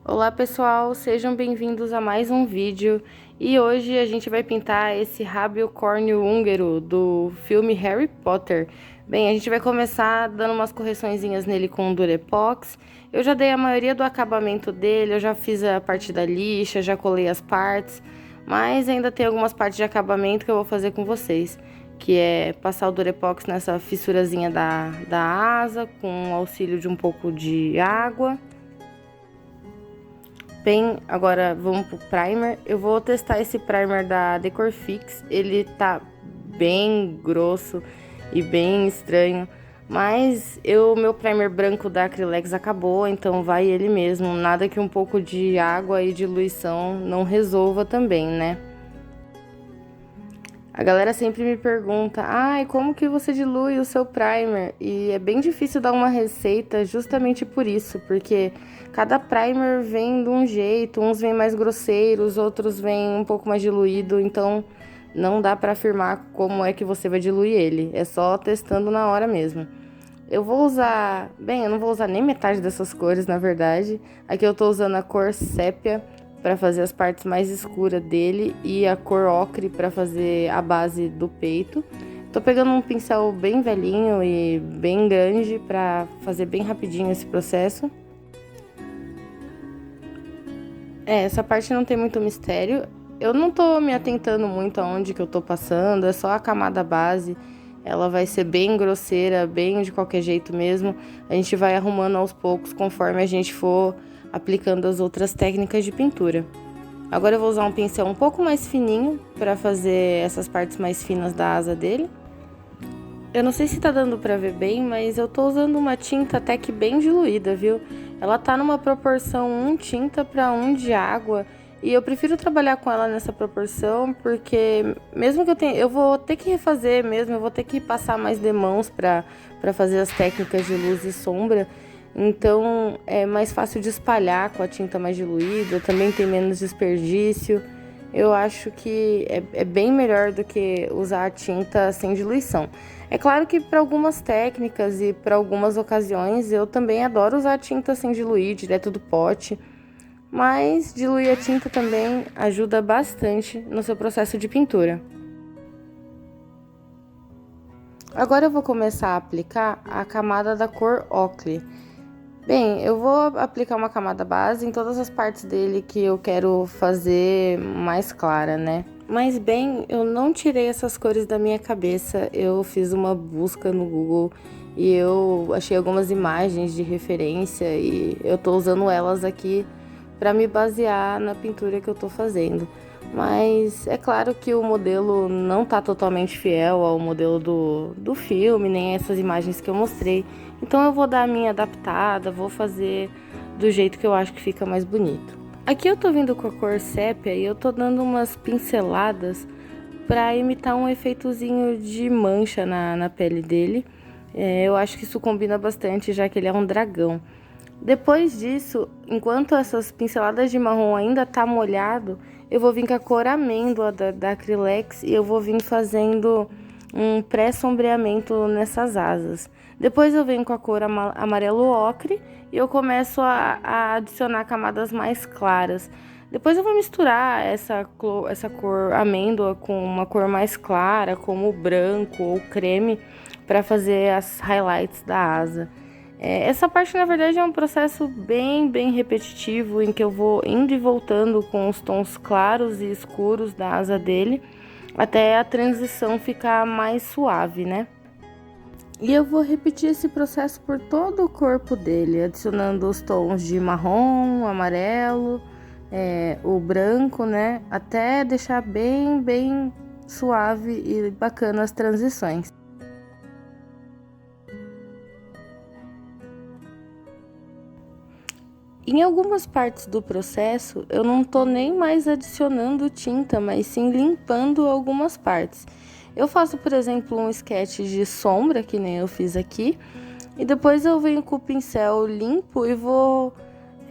Olá pessoal, sejam bem-vindos a mais um vídeo e hoje a gente vai pintar esse rábio córneo húngaro do filme Harry Potter. Bem, a gente vai começar dando umas correçõezinhas nele com o Durepox. Eu já dei a maioria do acabamento dele, eu já fiz a parte da lixa, já colei as partes, mas ainda tem algumas partes de acabamento que eu vou fazer com vocês, que é passar o Durepox nessa fissurazinha da asa, com o auxílio de um pouco de água. Bem, agora vamos pro primer. Eu vou testar esse primer da Decorfix. Ele tá bem grosso e bem estranho, mas meu primer branco da Acrylex acabou, então vai ele mesmo. Nada que um pouco de água e diluição não resolva também, né? A galera sempre me pergunta, ai, como que você dilui o seu primer? E é bem difícil dar uma receita justamente por isso, porque cada primer vem de um jeito, uns vêm mais grosseiros, outros vêm um pouco mais diluído, então não dá pra afirmar como é que você vai diluir ele, é só testando na hora mesmo. Eu vou usar, bem, eu não vou usar nem metade dessas cores, na verdade. Aqui eu tô usando a cor sépia para fazer as partes mais escuras dele e a cor ocre para fazer a base do peito. Tô pegando um pincel bem velhinho e bem grande para fazer bem rapidinho esse processo. Essa parte não tem muito mistério. Eu não tô me atentando muito aonde que eu tô passando, é só a camada base. Ela vai ser bem grosseira, bem de qualquer jeito mesmo. A gente vai arrumando aos poucos conforme a gente for aplicando as outras técnicas de pintura. Agora eu vou usar um pincel um pouco mais fininho para fazer essas partes mais finas da asa dele. Eu não sei se tá dando pra ver bem, mas eu tô usando uma tinta até que bem diluída, viu? Ela tá numa proporção 1 tinta para 1 de água. E eu prefiro trabalhar com ela nessa proporção, porque mesmo que eu vou ter que refazer mesmo, eu vou ter que passar mais demãos para fazer as técnicas de luz e sombra. Então é mais fácil de espalhar com a tinta mais diluída, também tem menos desperdício. Eu acho que é bem melhor do que usar a tinta sem diluição. É claro que para algumas técnicas e para algumas ocasiões eu também adoro usar a tinta sem diluir, direto do pote, mas diluir a tinta também ajuda bastante no seu processo de pintura. Agora eu vou começar a aplicar a camada da cor ocre. Bem, eu vou aplicar uma camada base em todas as partes dele que eu quero fazer mais clara, né? Mas bem, eu não tirei essas cores da minha cabeça. Eu fiz uma busca no Google e eu achei algumas imagens de referência e eu tô usando elas aqui para me basear na pintura que eu tô fazendo. Mas é claro que o modelo não tá totalmente fiel ao modelo do filme, nem essas imagens que eu mostrei. Então eu vou dar a minha adaptada, vou fazer do jeito que eu acho que fica mais bonito. Aqui eu tô vindo com a cor sépia e eu tô dando umas pinceladas para imitar um efeitozinho de mancha na pele dele. Eu acho que isso combina bastante, já que ele é um dragão. Depois disso, enquanto essas pinceladas de marrom ainda tá molhado, eu vou vir com a cor amêndoa da Acrylex e eu vou vir fazendo um pré-sombreamento nessas asas. Depois eu venho com a cor amarelo ocre e eu começo a adicionar camadas mais claras. Depois eu vou misturar essa cor amêndoa com uma cor mais clara, como o branco ou creme, para fazer as highlights da asa. Essa parte, na verdade, é um processo bem repetitivo, em que eu vou indo e voltando com os tons claros e escuros da asa dele, até a transição ficar mais suave, né? E eu vou repetir esse processo por todo o corpo dele, adicionando os tons de marrom, amarelo, o branco, né? Até deixar bem suave e bacana as transições. Em algumas partes do processo, eu não tô nem mais adicionando tinta, mas sim limpando algumas partes. Eu faço, por exemplo, um sketch de sombra, que nem eu fiz aqui, e depois eu venho com o pincel limpo e vou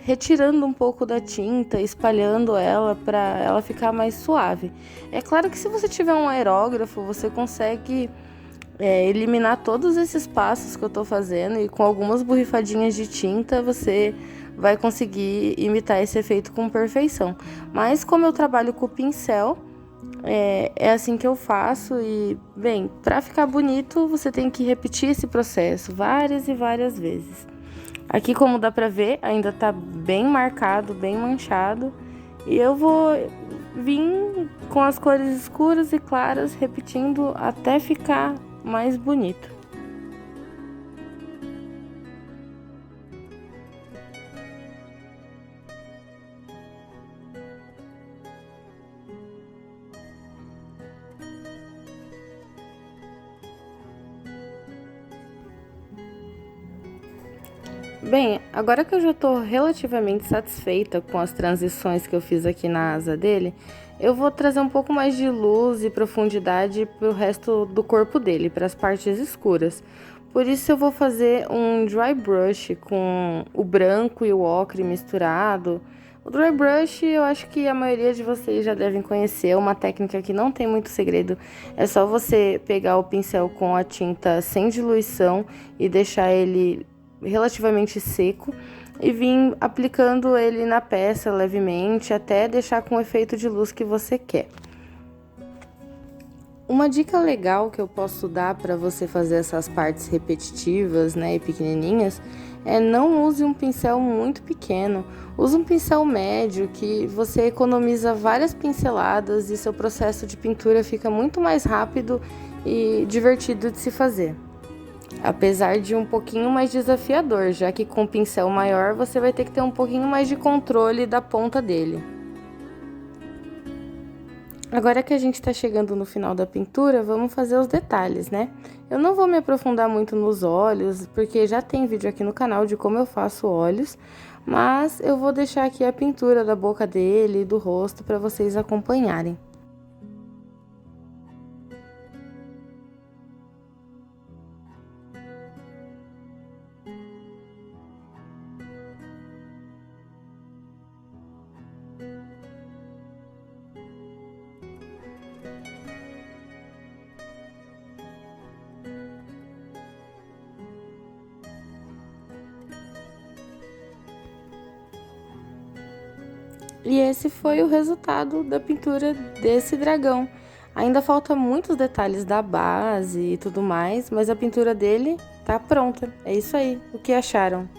retirando um pouco da tinta, espalhando ela para ela ficar mais suave. É claro que se você tiver um aerógrafo, você consegue eliminar todos esses passos que eu tô fazendo e com algumas borrifadinhas de tinta você vai conseguir imitar esse efeito com perfeição. Mas como eu trabalho com o pincel, é assim que eu faço e, bem, para ficar bonito você tem que repetir esse processo várias e várias vezes. Aqui, como dá pra ver, ainda tá bem marcado, bem manchado, e eu vou vir com as cores escuras e claras repetindo até ficar mais bonito. Bem, agora que eu já estou relativamente satisfeita com as transições que eu fiz aqui na asa dele, eu vou trazer um pouco mais de luz e profundidade para o resto do corpo dele, para as partes escuras. Por isso eu vou fazer um dry brush com o branco e o ocre misturado. O dry brush eu acho que a maioria de vocês já devem conhecer, é uma técnica que não tem muito segredo. É só você pegar o pincel com a tinta sem diluição e deixar ele relativamente seco e vim aplicando ele na peça levemente até deixar com o efeito de luz que você quer. Uma dica legal que eu posso dar para você fazer essas partes repetitivas, né, e pequenininhas, é não use um pincel muito pequeno. Use um pincel médio que você economiza várias pinceladas e seu processo de pintura fica muito mais rápido e divertido de se fazer. Apesar de um pouquinho mais desafiador, já que com o pincel maior você vai ter que ter um pouquinho mais de controle da ponta dele. Agora que a gente está chegando no final da pintura, vamos fazer os detalhes, né? Eu não vou me aprofundar muito nos olhos, porque já tem vídeo aqui no canal de como eu faço olhos, mas eu vou deixar aqui a pintura da boca dele e do rosto para vocês acompanharem. E esse foi o resultado da pintura desse dragão. Ainda falta muitos detalhes da base e tudo mais, mas a pintura dele tá pronta. É isso aí. O que acharam?